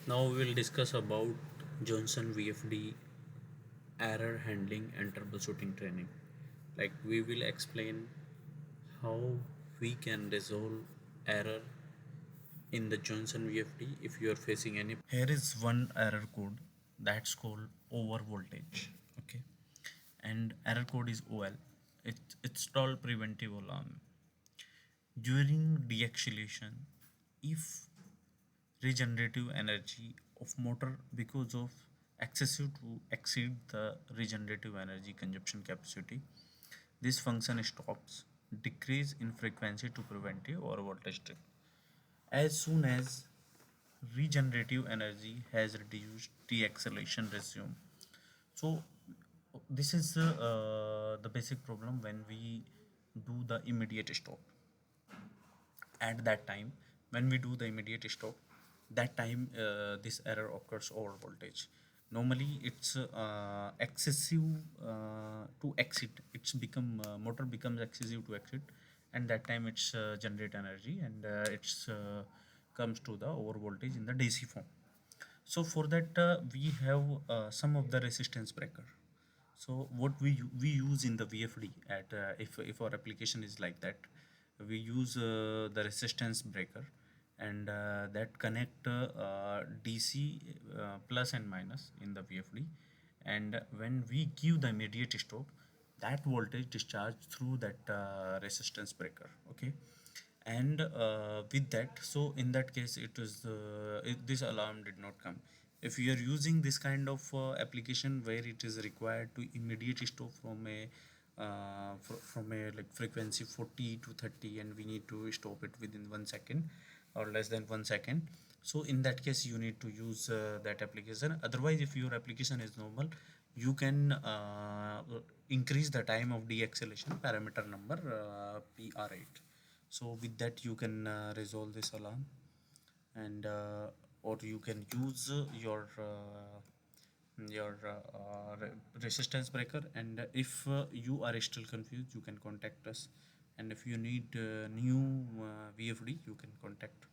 Now we will discuss about Johnson VFD error handling and troubleshooting training. Like we will explain how we can resolve error in the Johnson VFD if you are facing any. Here is one error code that's called over voltage. Okay, and error code is OL. It's stall preventive alarm. During deceleration, if regenerative energy of motor because of excessive to exceed the regenerative energy consumption capacity, this function stops, decrease in frequency to preventive or voltage trip. As soon as regenerative energy has reduced, deceleration resume. So this is the basic problem when we do the immediate stop. At that time, when we do the immediate stop, that time this error occurs over voltage. Normally it's excessive to exit. It's become motor becomes excessive to exit, and that time it's generate energy, and it's comes to the over voltage in the DC form. So for that we have some of the resistance breaker. So what we use in the VFD at if our application is like that, we use the resistance breaker, and that connect DC plus and minus in the VFD, and when we give the immediate stop, that voltage discharge through that resistance breaker. Okay, and with that, so in that case it is this alarm did not come. If you are using this kind of application where it is required to immediately stop from a from a like frequency 40 to 30, and we need to stop it within 1 second or less than 1 second, so in that case you need to use that application. Otherwise, if your application is normal, you can increase the time of de-acceleration parameter number PR8. So with that you can resolve this alarm, and or you can use resistance breaker, and if you are still confused, you can contact us, and if you need new VFD, you can contact